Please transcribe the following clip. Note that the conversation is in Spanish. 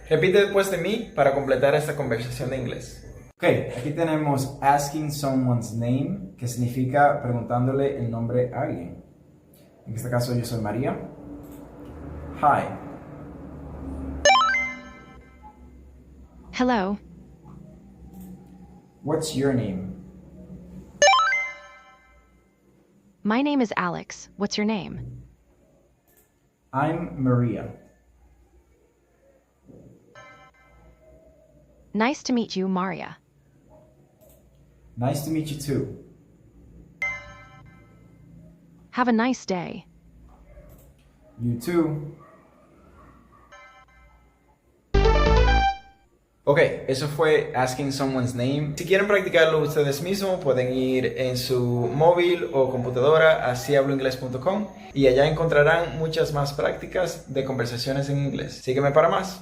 Repite después de mí para completar esta conversación de inglés. Ok, aquí tenemos asking someone's name, que significa preguntándole el nombre a alguien. En este caso yo soy María. Hi. Hello. What's your name? My name is Alex. What's your name? I'm Maria. Nice to meet you, Maria. Nice to meet you too. Have a nice day. You too. Ok, eso fue Asking Someone's Name. Si quieren practicarlo ustedes mismos, pueden ir en su móvil o computadora a sihabloinglés.com y allá encontrarán muchas más prácticas de conversaciones en inglés. Sígueme para más.